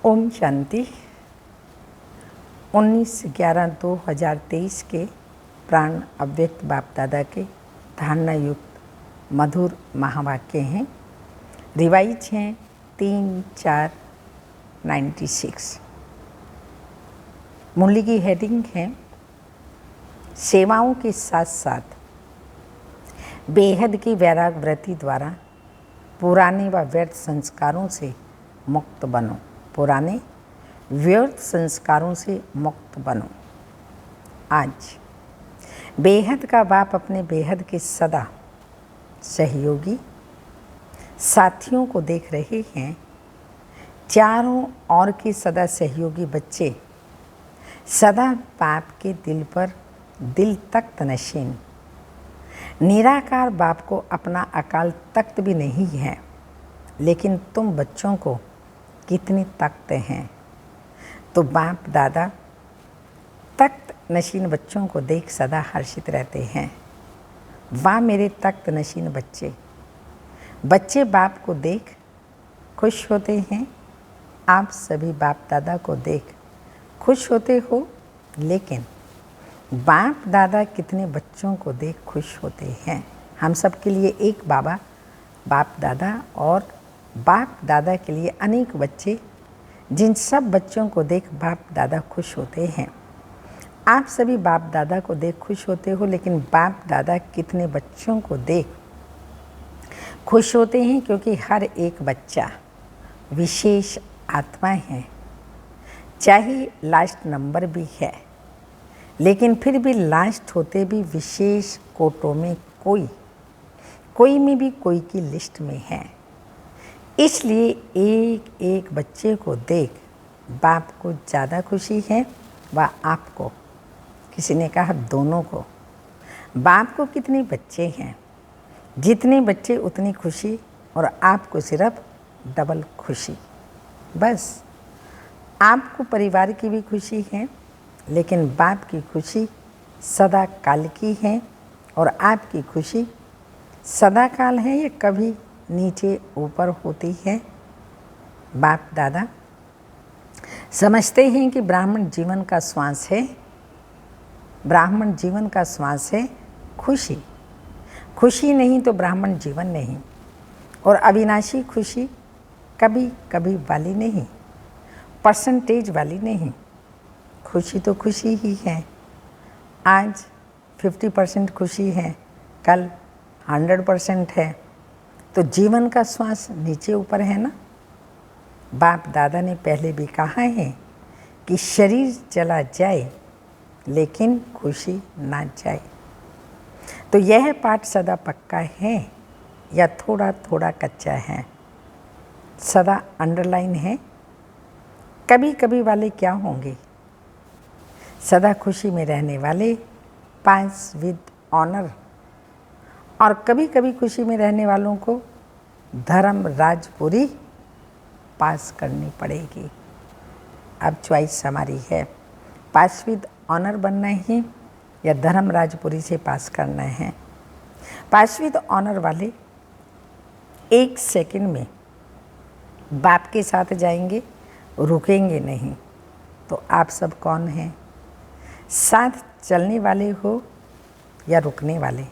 ओम शांति। 19/11/2023 के प्राण अव्यक्त बाप दादा के धारणा युक्त मधुर महावाक्य हैं। रिवाइज हैं 3/4/96। मुरली की हेडिंग है सेवाओं के साथ साथ बेहद की वैराग व्रति द्वारा पुराने व व्यर्थ संस्कारों से मुक्त बनो। पुराने व्यर्थ संस्कारों से मुक्त बनो। आज बेहद का बाप अपने बेहद के सदा सहयोगी साथियों को देख रहे हैं। चारों ओर के सदा सहयोगी बच्चे सदा बाप के दिल पर दिल तख्त नशीन निराकार बाप को अपना अकाल तख्त भी नहीं है, लेकिन तुम बच्चों को कितने तख्त हैं। तो बाप दादा तख्त नशीन बच्चों को देख सदा हर्षित रहते हैं। वाह मेरे तख्त नशीन बच्चे। बच्चे बाप को देख खुश होते हैं। आप सभी बाप दादा को देख खुश होते हो, लेकिन बाप दादा कितने बच्चों को देख खुश होते हैं। हम सब के लिए एक बाबा बाप दादा और बाप दादा के लिए अनेक बच्चे, जिन सब बच्चों को देख बाप दादा खुश होते हैं। आप सभी बाप दादा को देख खुश होते हो, लेकिन बाप दादा कितने बच्चों को देख खुश होते हैं, क्योंकि हर एक बच्चा विशेष आत्मा है। चाहे लास्ट नंबर भी है, लेकिन फिर भी लास्ट होते भी विशेष कोटों में कोई में भी कोई की लिस्ट में है। इसलिए एक एक बच्चे को देख बाप को ज़्यादा खुशी है व आपको, किसी ने कहा दोनों को। बाप को कितने बच्चे हैं, जितने बच्चे उतनी खुशी, और आपको सिर्फ डबल खुशी। बस आपको परिवार की भी खुशी है, लेकिन बाप की खुशी सदा काल की है, और आपकी खुशी सदा काल है, ये कभी नीचे ऊपर होती है। बाप दादा समझते हैं कि ब्राह्मण जीवन का श्वास है। ब्राह्मण जीवन का श्वास है खुशी। खुशी नहीं तो ब्राह्मण जीवन नहीं, और अविनाशी खुशी कभी कभी वाली नहीं, परसेंटेज वाली नहीं। खुशी तो खुशी ही है। आज 50% खुशी है, कल 100% है। तो जीवन का श्वास नीचे ऊपर है ना। बाप दादा ने पहले भी कहा है कि शरीर चला जाए लेकिन खुशी ना जाए। तो यह पाठ सदा पक्का है या थोड़ा थोड़ा कच्चा है, सदा अंडरलाइन है। कभी कभी वाले क्या होंगे, सदा खुशी में रहने वाले पास विद ऑनर, और कभी कभी खुशी में रहने वालों को धर्म राजपुरी पास करनी पड़ेगी। अब चॉइस हमारी है, पास विद ऑनर बनना है या धर्म राजपुरी से पास करना है। पास विद ऑनर वाले 1 सेकंड में बाप के साथ जाएंगे, रुकेंगे नहीं। तो आप सब कौन हैं, साथ चलने वाले हो या रुकने वाले?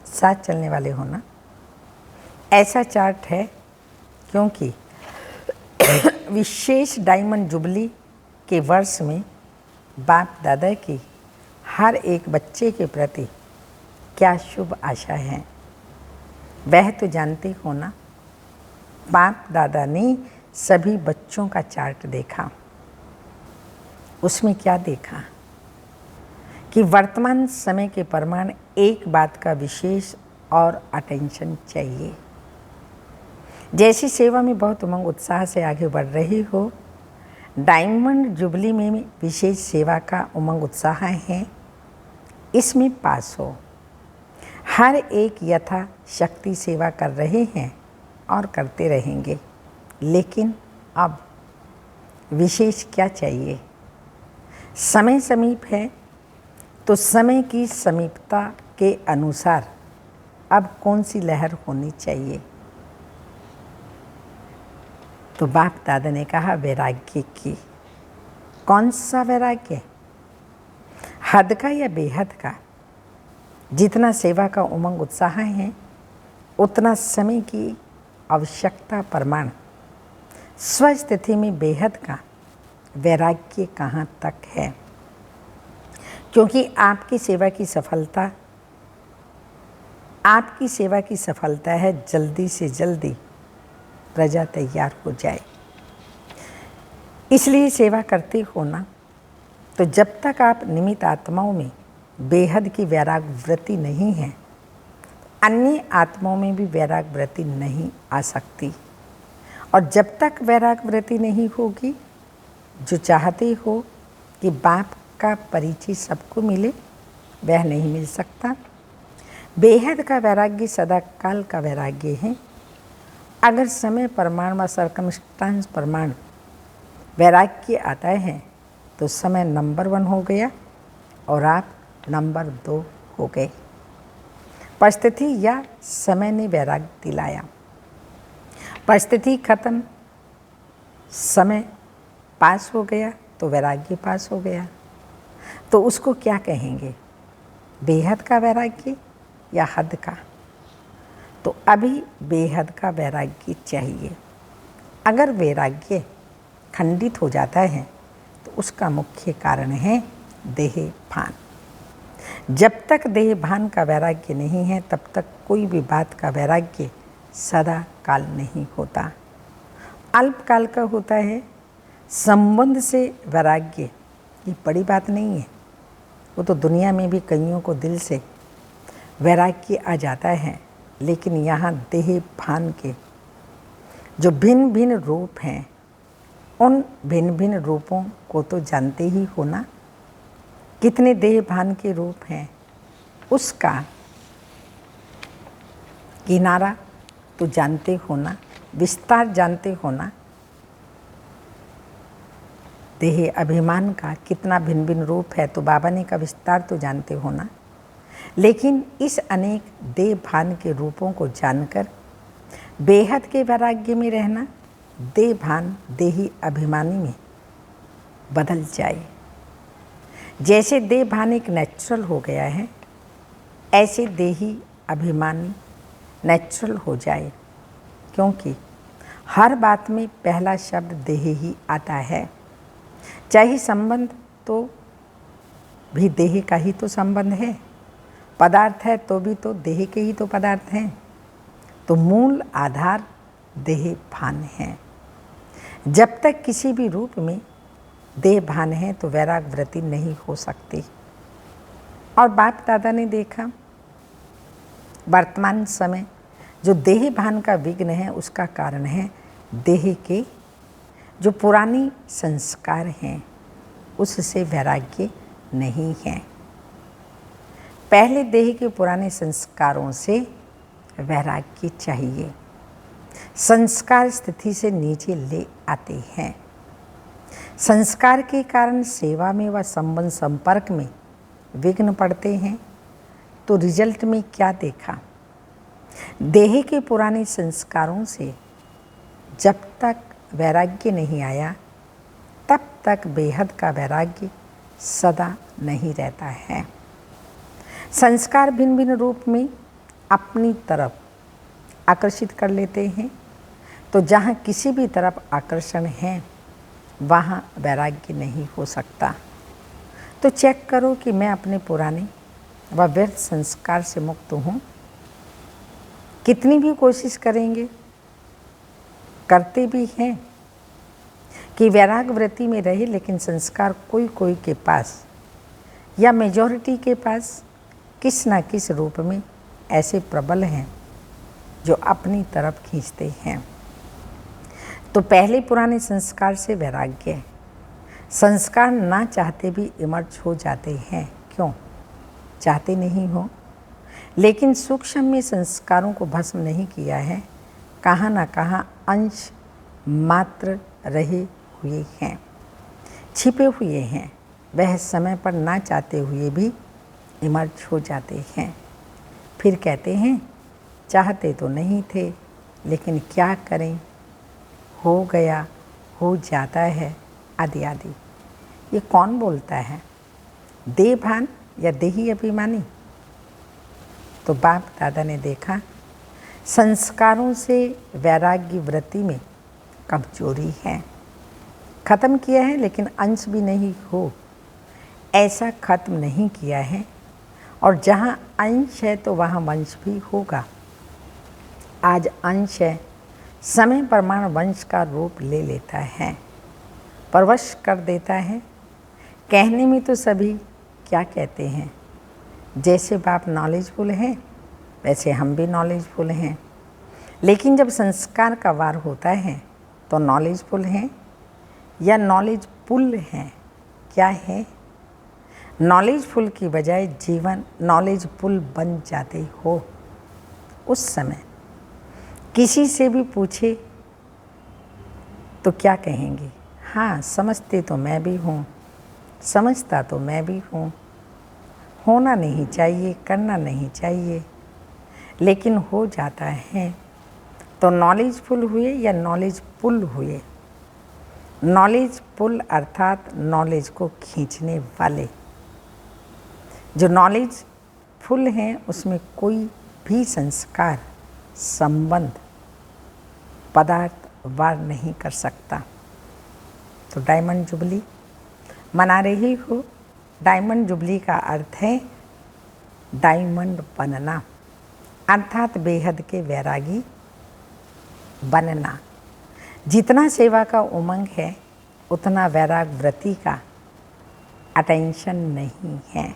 साथ चलने वाले हो ना। ऐसा चार्ट है क्योंकि विशेष डायमंड जुबली के वर्ष में बाप दादा की हर एक बच्चे के प्रति क्या शुभ आशा है, वह तो जानते हो ना। बाप दादा ने सभी बच्चों का चार्ट देखा। उसमें क्या देखा कि वर्तमान समय के प्रमाण एक बात का विशेष और अटेंशन चाहिए। जैसी सेवा में बहुत उमंग उत्साह से आगे बढ़ रही हो, डायमंड जुबली में विशेष सेवा का उमंग उत्साह है। इसमें पास हो। हर एक यथा शक्ति सेवा कर रहे हैं और करते रहेंगे, लेकिन अब विशेष क्या चाहिए? समय समीप है, तो समय की समीपता के अनुसार अब कौन सी लहर होनी चाहिए? तो बाप दादा ने कहा वैराग्य की। कौन सा वैराग्य? हद का या बेहद का? जितना सेवा का उमंग उत्साह है उतना समय की आवश्यकता प्रमाण स्वस्थिति में बेहद का वैराग्य कहाँ तक है? क्योंकि आपकी सेवा की सफलता है जल्दी से जल्दी प्रजा तैयार हो जाए। इसलिए सेवा करते हो ना, तो जब तक आप निमित्त आत्माओं में बेहद की वैराग वृत्ति नहीं है, अन्य आत्माओं में भी वैराग वृत्ति नहीं आ सकती। और जब तक वैराग वृत्ति नहीं होगी, जो चाहते हो कि बाप का परिचय सबको मिले, वह नहीं मिल सकता। बेहद का वैराग्य सदा काल का वैराग्य है। अगर समय प्रमाण व सर्कमस्टांस प्रमाण वैराग्य आता है तो समय नंबर 1 हो गया और आप नंबर 2 हो गए। परिस्थिति या समय ने वैराग्य दिलाया, परिस्थिति खत्म, समय पास हो गया तो वैराग्य पास हो गया। तो उसको क्या कहेंगे? बेहद का वैराग्य या हद का? तो अभी बेहद का वैराग्य चाहिए। अगर वैराग्य खंडित हो जाता है तो उसका मुख्य कारण है देह भान। जब तक देह भान का वैराग्य नहीं है तब तक कोई भी बात का वैराग्य सदा काल नहीं होता, अल्पकाल का होता है। संबंध से वैराग्य ये बड़ी बात नहीं है, वो तो दुनिया में भी कईयों को दिल से वैराग्य आ जाता है। लेकिन यहाँ देह भान के जो भिन्न भिन्न रूप हैं, उन भिन्न भिन्न रूपों को तो जानते ही हो ना। कितने देह भान के रूप हैं, उसका किनारा तो जानते हो ना, विस्तार जानते हो ना। देह अभिमान का कितना भिन्न भिन्न रूप है, तो बाबा ने का विस्तार तो जानते हो ना। लेकिन इस अनेक देह भान के रूपों को जानकर बेहद के वैराग्य में रहना, देह भान देही अभिमानी में बदल जाए। जैसे देह भान एक नेचुरल हो गया है, ऐसे देही अभिमानी नेचुरल हो जाए। क्योंकि हर बात में पहला शब्द देह ही आता है। चाहे संबंध तो भी देह का ही तो संबंध है, पदार्थ है तो भी तो देह के ही तो पदार्थ हैं। तो मूल आधार देह भान है। जब तक किसी भी रूप में देह भान है तो वैराग वृत्ति नहीं हो सकती। और बाप दादा ने देखा वर्तमान समय जो देह भान का विघ्न है, उसका कारण है देह के जो पुरानी संस्कार हैं, उससे वैराग्य नहीं है। पहले देह के पुराने संस्कारों से वैराग्य चाहिए। संस्कार स्थिति से नीचे ले आते हैं। संस्कार के कारण सेवा में व संबंध संपर्क में विघ्न पड़ते हैं। तो रिजल्ट में क्या देखा? देह के पुराने संस्कारों से जब तक वैराग्य नहीं आया, तब तक बेहद का वैराग्य सदा नहीं रहता है। संस्कार भिन्न भिन्न रूप में अपनी तरफ आकर्षित कर लेते हैं। तो जहाँ किसी भी तरफ आकर्षण है, वहाँ वैराग्य नहीं हो सकता। तो चेक करो कि मैं अपने पुराने व व्यर्थ संस्कार से मुक्त हूँ। कितनी भी कोशिश करेंगे, करते भी हैं कि वैराग वृत्ति में रहे, लेकिन संस्कार कोई कोई के पास या मेजॉरिटी के पास किस ना किस रूप में ऐसे प्रबल हैं जो अपनी तरफ खींचते हैं। तो पहले पुराने संस्कार से वैराग्य है। संस्कार ना चाहते भी इमर्ज हो जाते हैं। क्यों? चाहते नहीं हो, लेकिन सूक्ष्म में संस्कारों को भस्म नहीं किया है। कहाँ ना कहाँ अंश मात्र रहे हुए हैं, छिपे हुए हैं। वह समय पर ना चाहते हुए भी इमर्ज हो जाते हैं। फिर कहते हैं चाहते तो नहीं थे, लेकिन क्या करें, हो गया, हो जाता है, आदि आदि। ये कौन बोलता है? देहभान या देही अभिमानी? तो बाप दादा ने देखा संस्कारों से वैराग्य वृत्ति में कमजोरी है। खत्म किया है लेकिन अंश भी नहीं हो, ऐसा खत्म नहीं किया है। और जहाँ अंश है तो वहाँ वंश भी होगा। आज अंश है, समय प्रमाण वंश का रूप ले लेता है, परवश कर देता है। कहने में तो सभी क्या कहते हैं, जैसे बाप नॉलेजफुल हैं वैसे हम भी नॉलेजफुल हैं। लेकिन जब संस्कार का वार होता है तो नॉलेजफुल हैं या नॉलेजफुल हैं? क्या है? नॉलेजफुल की बजाय जीवन नॉलेजफुल बन जाते हो। उस समय किसी से भी पूछे तो क्या कहेंगे? हाँ, समझते तो मैं भी हूँ, समझता तो मैं भी हूँ। होना नहीं चाहिए, करना नहीं चाहिए, लेकिन हो जाता है। तो नॉलेजफुल हुए या नॉलेजफुल हुए? नॉलेजफुल अर्थात नॉलेज को खींचने वाले। जो नॉलेजफुल हैं उसमें कोई भी संस्कार, संबंध, पदार्थ वार नहीं कर सकता। तो डायमंड जुबली मना रही हो। डायमंड जुबली का अर्थ है डायमंड बनना, अर्थात बेहद के वैरागी बनना। जितना सेवा का उमंग है उतना वैराग वृत्ति का अटेंशन नहीं है।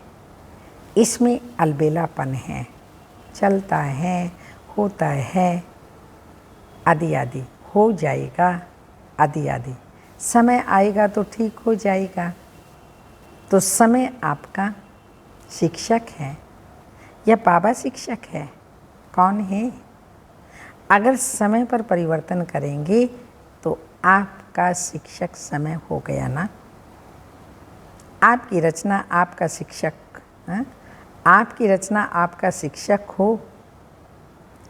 इसमें अलबेलापन है, चलता है, होता है, आदि आदि, हो जाएगा, आदि आदि। समय आएगा तो ठीक हो जाएगा। तो समय आपका शिक्षक है या बाबा शिक्षक है? कौन है? अगर समय पर परिवर्तन करेंगे तो आपका शिक्षक समय हो गया ना। आपकी रचना आपका शिक्षक, आपकी रचना आपका शिक्षक हो,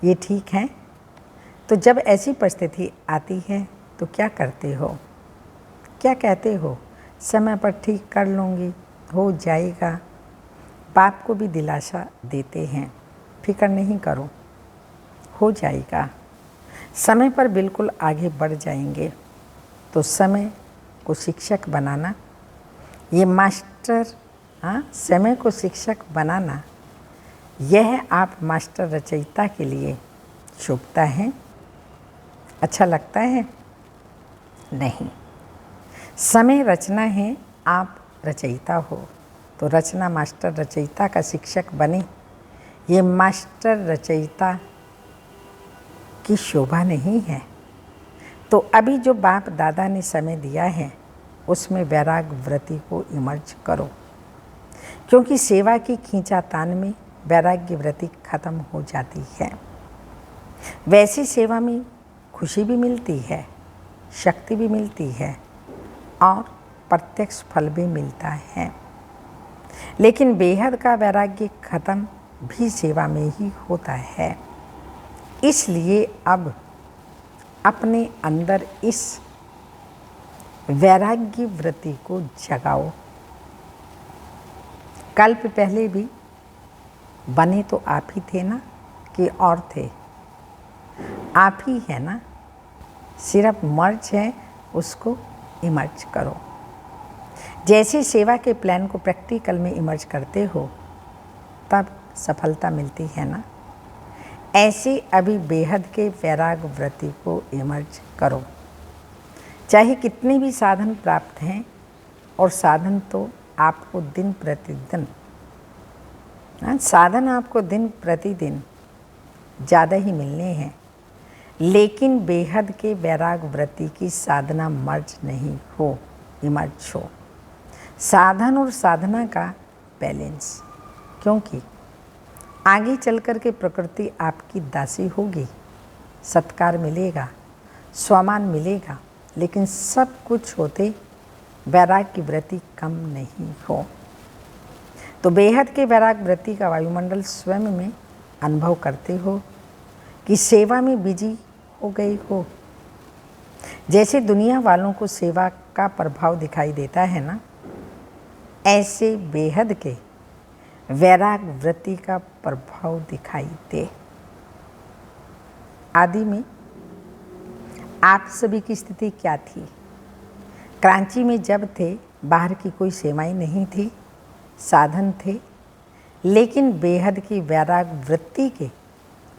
ये ठीक है। तो जब ऐसी परिस्थिति आती है तो क्या करते हो? क्या कहते हो? समय पर ठीक कर लूँगी, हो जाएगा। बाप को भी दिलासा देते हैं, फिक्र नहीं करो, हो जाएगा। समय पर बिल्कुल आगे बढ़ जाएंगे। तो समय को शिक्षक बनाना, ये मास्टर, समय को शिक्षक बनाना, यह आप मास्टर रचयिता के लिए शोभता है, अच्छा लगता है? नहीं। समय रचना है, आप रचयिता हो। तो रचना मास्टर रचयिता का शिक्षक बने, ये मास्टर रचयिता की शोभा नहीं है। तो अभी जो बाप दादा ने समय दिया है उसमें वैराग वृत्ति को इमर्ज करो, क्योंकि सेवा की खींचातान में वैराग्य वृत्ति खत्म हो जाती है। वैसी सेवा में खुशी भी मिलती है, शक्ति भी मिलती है और प्रत्यक्ष फल भी मिलता है। लेकिन बेहद का वैराग्य खत्म भी सेवा में ही होता है। इसलिए अब अपने अंदर इस वैराग्य वृत्ति को जगाओ। कल्प पहले भी बने तो आप ही थे ना, कि और थे? आप ही है ना। सिर्फ मर्ज है, उसको इमर्ज करो। जैसे सेवा के प्लान को प्रैक्टिकल में इमर्ज करते हो तब सफलता मिलती है ना, ऐसे अभी बेहद के वैराग वृत्ति को इमर्ज करो। चाहे कितने भी साधन प्राप्त हैं, और साधन तो आपको दिन प्रतिदिन, साधन आपको दिन प्रतिदिन ज़्यादा ही मिलने हैं, लेकिन बेहद के वैराग वृत्ति की साधना मर्ज नहीं हो, इमर्ज हो। साधन और साधना का बैलेंस, क्योंकि आगे चल कर के प्रकृति आपकी दासी होगी, सत्कार मिलेगा, स्वमान मिलेगा, लेकिन सब कुछ होते वैराग की वृत्ति कम नहीं हो। तो बेहद के वैराग वृत्ति का वायुमंडल स्वयं में अनुभव करते हो कि सेवा में बिजी हो गई हो। जैसे दुनिया वालों को सेवा का प्रभाव दिखाई देता है ना, ऐसे बेहद के वैराग वृत्ति का प्रभाव दिखाई दे। आदि में आप सभी की स्थिति क्या थी? क्रांति में जब थे, बाहर की कोई सेवाएं नहीं थी, साधन थे, लेकिन बेहद की वैराग वृत्ति के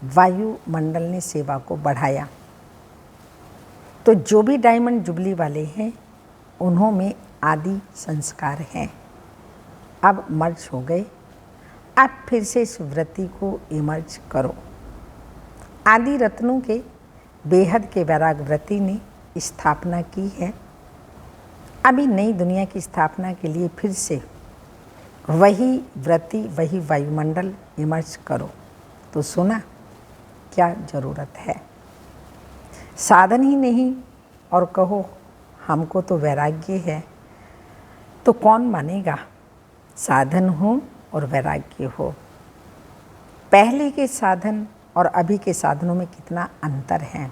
वायुमंडल ने सेवा को बढ़ाया। तो जो भी डायमंड जुबली वाले हैं, उन्होंने आदि संस्कार हैं, अब मर्ज हो गए। अब फिर से इस वृत्ति को इमर्ज करो। आदि रत्नों के बेहद के वैराग वृत्ति ने स्थापना की है। अभी नई दुनिया की स्थापना के लिए फिर से वही वृत्ति, वही वायुमंडल इमर्ज करो। तो सुना, क्या ज़रूरत है? साधन ही नहीं और कहो हमको तो वैराग्य है, तो कौन मानेगा? साधन हो और वैराग्य हो। पहले के साधन और अभी के साधनों में कितना अंतर है।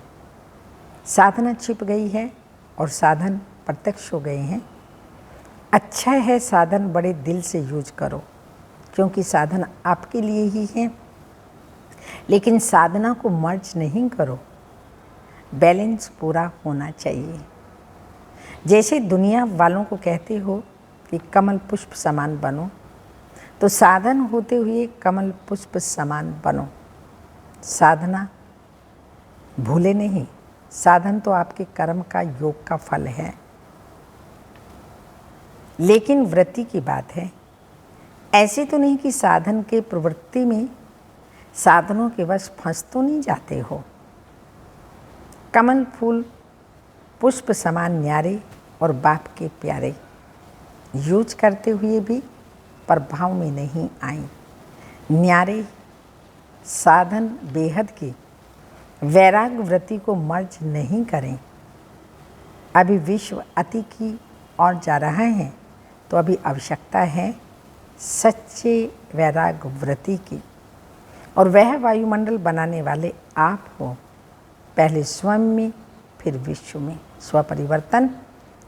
साधना छिप गई है और साधन प्रत्यक्ष हो गए हैं। अच्छा है साधन बड़े दिल से यूज करो, क्योंकि साधन आपके लिए ही है। लेकिन साधना को मर्ज नहीं करो, बैलेंस पूरा होना चाहिए। जैसे दुनिया वालों को कहते हो कि कमल पुष्प समान बनो, तो साधन होते हुए कमल पुष्प समान बनो। साधना भूले नहीं, साधन तो आपके कर्म का, योग का फल है। लेकिन वृत्ति की बात है। ऐसे तो नहीं कि साधन के प्रवृत्ति में साधनों के वश फंस तो नहीं जाते हो। कमल फूल पुष्प समान न्यारे और बाप के प्यारे, यूज करते हुए भी प्रभाव में नहीं आए। न्यारे साधन बेहद की वैराग वृत्ति को मर्ज नहीं करें। अभी विश्व अति की ओर जा रहा है, तो अभी आवश्यकता है सच्चे वैराग वृत्ति की। और वह वायुमंडल बनाने वाले आप हो। पहले स्वयं में, फिर विश्व में। स्वपरिवर्तन,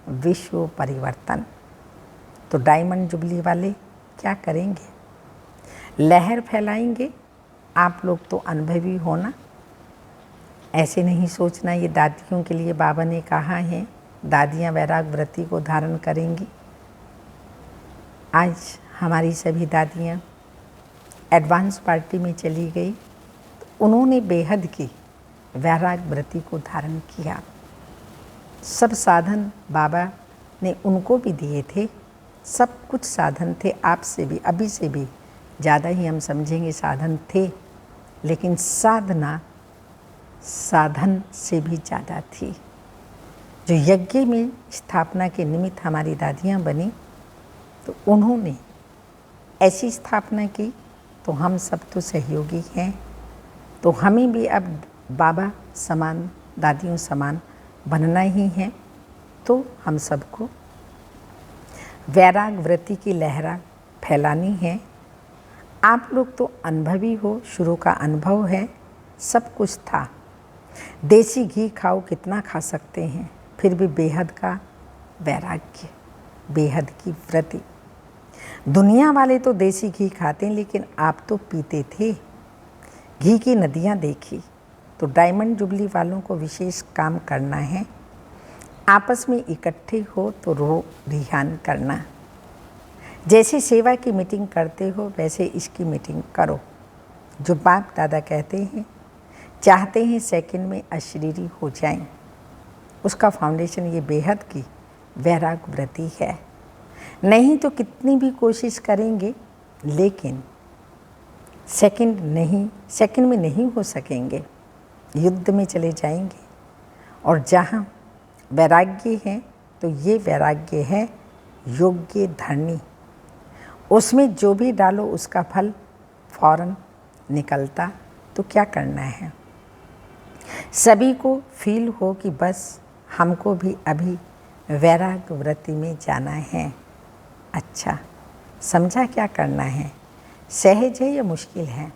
विश्व परिवर्तन। तो डायमंड जुबली वाले क्या करेंगे? लहर फैलाएंगे। आप लोग तो अनुभवी हो ना। ऐसे नहीं सोचना ये दादियों के लिए बाबा ने कहा है, दादियाँ वैराग वृत्ति को धारण करेंगी। आज हमारी सभी दादियाँ एडवांस पार्टी में चली गई, तो उन्होंने बेहद की वैराग वृत्ति को धारण किया। सब साधन बाबा ने उनको भी दिए थे, सब कुछ साधन थे। आपसे भी, अभी से भी ज़्यादा ही हम समझेंगे साधन थे, लेकिन साधना साधन से भी ज़्यादा थी। जो यज्ञ में स्थापना के निमित्त हमारी दादियाँ बनी, तो उन्होंने ऐसी स्थापना की, तो हम सब तो सहयोगी हैं। तो हमें भी अब बाबा समान, दादियों समान बनना ही है। तो हम सबको वैराग वृत्ति की लहरा फैलानी है। आप लोग तो अनुभवी हो, शुरू का अनुभव है, सब कुछ था। देसी घी खाओ, कितना खा सकते हैं, फिर भी बेहद का वैराग्य, बेहद की वृत्ति। दुनिया वाले तो देसी घी खाते हैं, लेकिन आप तो पीते थे। घी की नदियाँ देखी। तो डायमंड जुबली वालों को विशेष काम करना है। आपस में इकट्ठे हो तो रो रिहान करना। जैसे सेवा की मीटिंग करते हो, वैसे इसकी मीटिंग करो। जो बाप दादा कहते हैं, चाहते हैं सेकंड में अशरीरी हो जाएं, उसका फाउंडेशन ये बेहद की वैराग वृत्ति है। नहीं तो कितनी भी कोशिश करेंगे, लेकिन सेकंड में नहीं हो सकेंगे। युद्ध में चले जाएंगे। और जहाँ वैराग्य है, तो ये वैराग्य है योग्य धरनी। उसमें जो भी डालो उसका फल फौरन निकलता। तो क्या करना है? सभी को फील हो कि बस हमको भी अभी वैराग वृत्ति में जाना है। अच्छा, समझा क्या करना है? सहज है या मुश्किल है?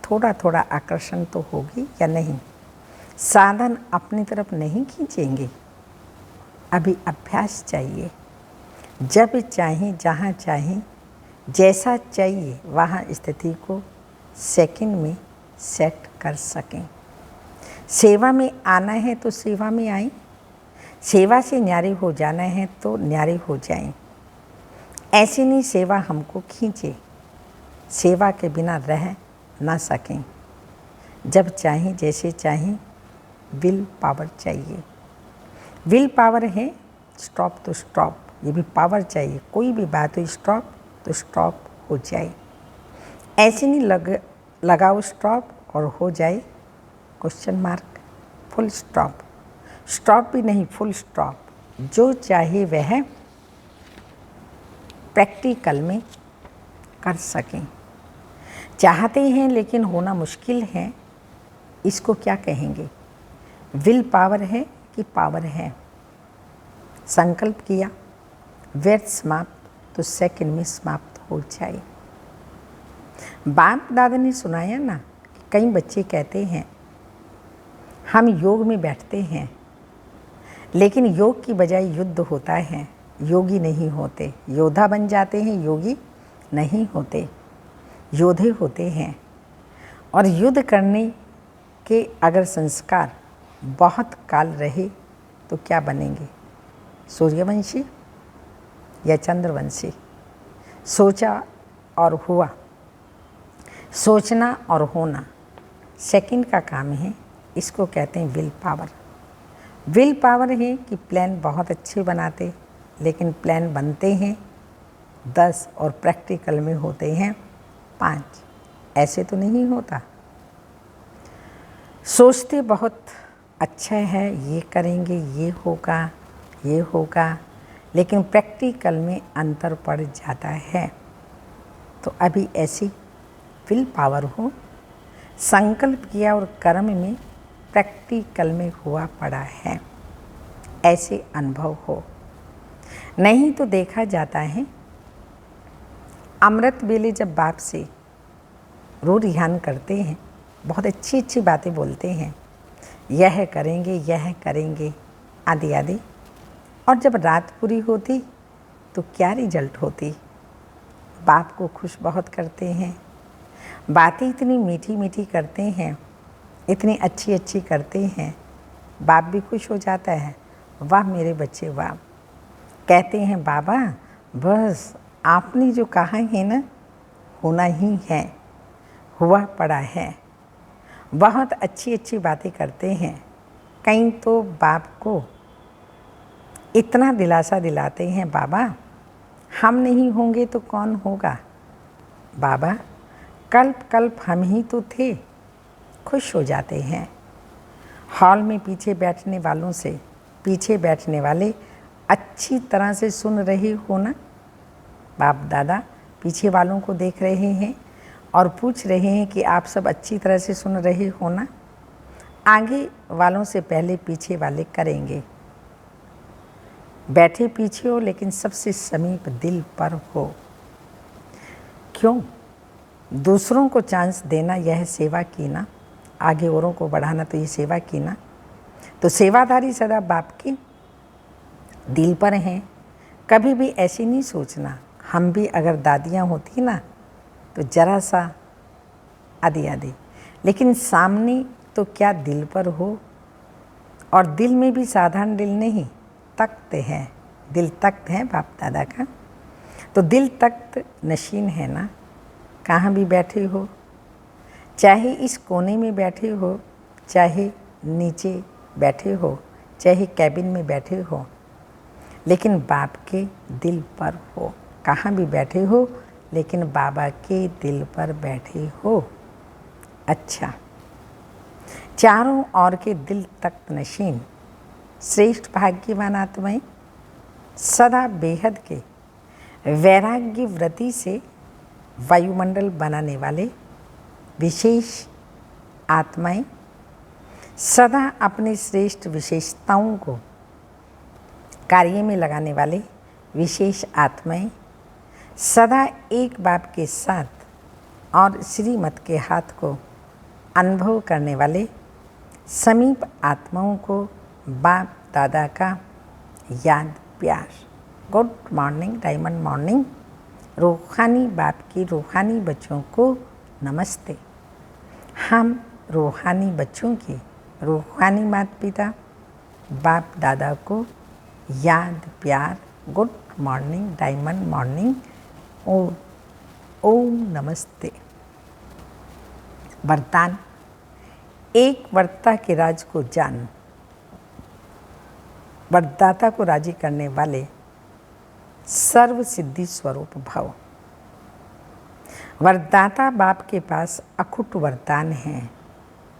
थोड़ा थोड़ा आकर्षण तो होगी या नहीं? साधन अपनी तरफ नहीं खींचेंगे, अभी अभ्यास चाहिए। जब चाहें, जहाँ चाहें, जैसा चाहिए वहाँ स्थिति को सेकंड में सेट कर सकें। सेवा में आना है तो सेवा में आएं, सेवा से न्यारे हो जाना है तो न्यारे हो जाएं। ऐसे नहीं सेवा हमको खींचे, सेवा के बिना रह ना सकें। जब चाहें, जैसे चाहें, विल पावर चाहिए। विल पावर है स्टॉप तो स्टॉप, ये भी पावर चाहिए। कोई भी बात हो स्टॉप तो स्टॉप हो जाए। ऐसे नहीं लगाओ स्टॉप और हो जाए question mark, full stop. Stop भी नहीं, फुल स्टॉप। जो चाहे वह प्रैक्टिकल में कर सकें। चाहते हैं लेकिन होना मुश्किल है, इसको क्या कहेंगे? विल पावर है कि पावर है? संकल्प किया, व्यर्थ समाप्त तो सेकंड में समाप्त हो जाए। बाप दादा ने सुनाया ना, कई बच्चे कहते हैं हम योग में बैठते हैं लेकिन योग की बजाय युद्ध होता है, योगी नहीं होते। योद्धा बन जाते हैं, योगी नहीं होते, योद्धे होते हैं। और युद्ध करने के अगर संस्कार बहुत काल रहे तो क्या बनेंगे? सूर्यवंशी या चंद्रवंशी? सोचा और हुआ। सोचना और होना सेकंड का काम है, इसको कहते हैं विल पावर। विल पावर है कि प्लान बहुत अच्छे बनाते, लेकिन प्लान बनते हैं 10 और प्रैक्टिकल में होते हैं 5। ऐसे तो नहीं होता। सोचते बहुत अच्छा है, ये करेंगे, ये होगा, लेकिन प्रैक्टिकल में अंतर पड़ जाता है। तो अभी ऐसी विल पावर हो, संकल्प किया और कर्म में प्रैक्टिकल में हुआ पड़ा है, ऐसे अनुभव हो। नहीं तो देखा जाता है अमृत वेले जब बाप से रो रिहान करते हैं, बहुत अच्छी अच्छी बातें बोलते हैं, यह करेंगे आदि आदि, और जब रात पूरी होती तो क्या रिजल्ट होती? बाप को खुश बहुत करते हैं, बातें इतनी मीठी मीठी करते हैं, इतनी अच्छी अच्छी करते हैं, बाप भी खुश हो जाता है। वाह मेरे बच्चे वाह। कहते हैं बाबा बस आपने जो कहा है ना, होना ही है, हुआ पड़ा है। बहुत अच्छी अच्छी बातें करते हैं। कई तो बाप को इतना दिलासा दिलाते हैं, बाबा हम नहीं होंगे तो कौन होगा? बाबा कल्प कल्प हम ही तो थे। खुश हो जाते हैं। हॉल में पीछे बैठने वाले अच्छी तरह से सुन रहे हो ना? बाप दादा पीछे वालों को देख रहे हैं और पूछ रहे हैं कि आप सब अच्छी तरह से सुन रहे हो ना? आगे वालों से पहले पीछे वाले करेंगे। बैठे पीछे हो लेकिन सबसे समीप दिल पर हो। क्यों? दूसरों को चांस देना यह सेवा की ना, आगे औरों को बढ़ाना तो ये सेवा की ना। तो सेवादारी सदा बाप के दिल पर हैं। कभी भी ऐसे नहीं सोचना हम भी अगर दादियाँ होती ना तो जरा सा आदि आदि, लेकिन सामने तो क्या दिल पर हो। और दिल में भी साधारण दिल नहीं, तख्त है, दिल तख्त है बाप दादा का। तो दिल तख्त नशीन है ना, कहाँ भी बैठे हो, चाहे इस कोने में बैठे हो, चाहे नीचे बैठे हो, चाहे कैबिन में बैठे हो, लेकिन बाप के दिल पर हो। कहाँ भी बैठे हो लेकिन बाबा के दिल पर बैठे हो। अच्छा, चारों ओर के दिल तख्त नशीन श्रेष्ठ भाग्यवान आत्माएं सदा बेहद के वैराग्य वृत्ति से वायुमंडल बनाने वाले विशेष आत्माएं, सदा अपने श्रेष्ठ विशेषताओं को कार्य में लगाने वाले विशेष आत्माएं, सदा एक बाप के साथ और श्रीमत के हाथ को अनुभव करने वाले समीप आत्माओं को बाप दादा का याद प्यार। Good morning diamond morning. रूहानी बाप की रूहानी बच्चों को नमस्ते। हम रूहानी बच्चों के रूहानी माता पिता बाप दादा को याद प्यार, गुड मॉर्निंग डायमंड मॉर्निंग और ओम नमस्ते। वरदान। एक वरता के राज को जान। वरदाता को राजी करने वाले सर्व सिद्धि स्वरूप भव। वरदाता बाप के पास अखुट वरदान है।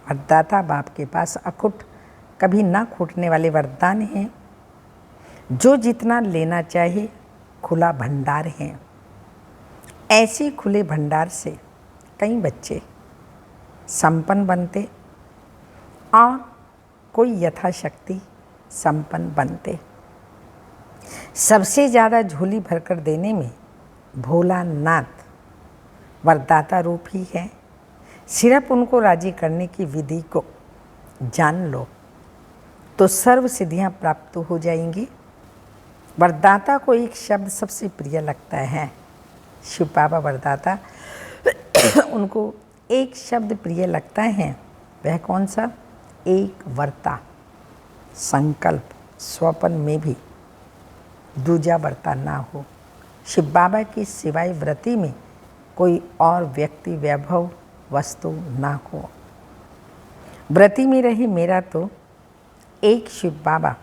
वरदाता बाप के पास अखुट कभी ना छूटने वाले वरदान हैं। जो जितना लेना चाहे खुला भंडार है। ऐसे खुले भंडार से कई बच्चे संपन्न बनते और कोई यथाशक्ति संपन्न बनते। सबसे ज़्यादा झोली भरकर देने में भोलानाथ वरदाता रूप ही है। सिर्फ उनको राजी करने की विधि को जान लो तो सर्व सिद्धियाँ प्राप्त हो जाएंगी। वरदाता को एक शब्द सबसे प्रिय लगता है। शिव बाबा वरदाता उनको एक शब्द प्रिय लगता है। वह कौन सा? एक वर्ता। संकल्प स्वप्न में भी दूजा वर्ता ना हो। शिव बाबा की सिवाय व्रति में कोई और व्यक्ति वैभव वस्तु ना हो। व्रति में रहे मेरा तो एक शिव बाबा,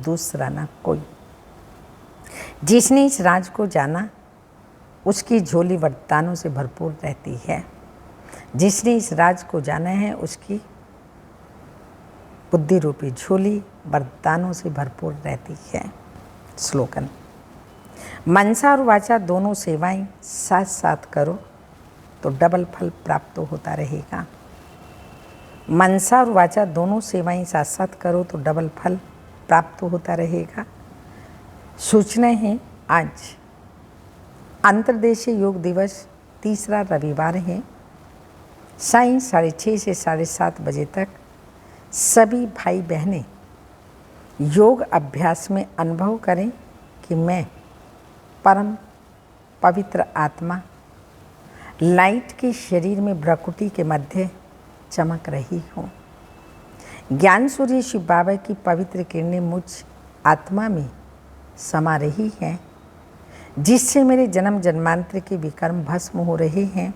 दूसरा ना कोई। जिसने इस राज को जाना उसकी झोली वरदानों से भरपूर रहती है। जिसने इस राज को जाना है उसकी बुद्धि रूपी झोली वरदानों से भरपूर रहती है। स्लोगन। मनसा और वाचा दोनों सेवाएं साथ साथ करो तो डबल फल प्राप्त होता रहेगा। मनसा और वाचा दोनों सेवाएं साथ साथ करो तो डबल फल प्राप्त होता रहेगा। सूचना है, आज अंतर्देशीय योग दिवस तीसरा रविवार है। सायं 6:30 से 7:30 बजे तक सभी भाई बहनें योग अभ्यास में अनुभव करें कि मैं परम पवित्र आत्मा लाइट के शरीर में भ्रकुटी के मध्य चमक रही हूँ। ज्ञान सूर्य शिव बाबा की पवित्र किरणें मुझ आत्मा में समा रही हैं, जिससे मेरे जन्म जन्मांतर के विकर्म भस्म हो रहे हैं।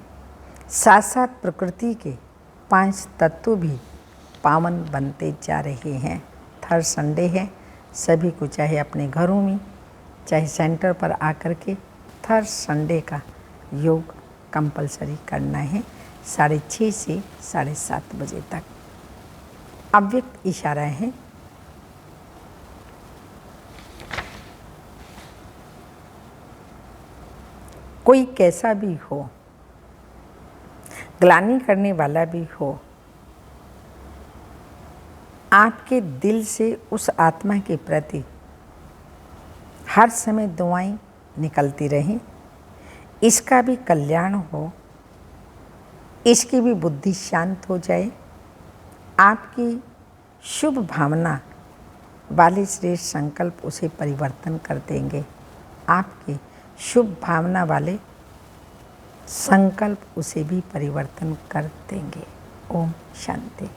साथ साथ प्रकृति के 5 तत्व भी पावन बनते जा रहे हैं। थर्ड संडे है। सभी को चाहे अपने घरों में चाहे सेंटर पर आकर के थर्ड संडे का योग कंपलसरी करना है 6:30 से 7:30 बजे तक। अव्यक्त इशारा है। कोई कैसा भी हो, ग्लानि करने वाला भी हो, आपके दिल से उस आत्मा के प्रति हर समय दुआएं निकलती रहें। इसका भी कल्याण हो, इसकी भी बुद्धि शांत हो जाए। आपकी शुभ भावना वाले श्रेष्ठ संकल्प उसे परिवर्तन कर देंगे। आपके शुभ भावना वाले संकल्प उसे भी परिवर्तन कर देंगे। ओम शांति।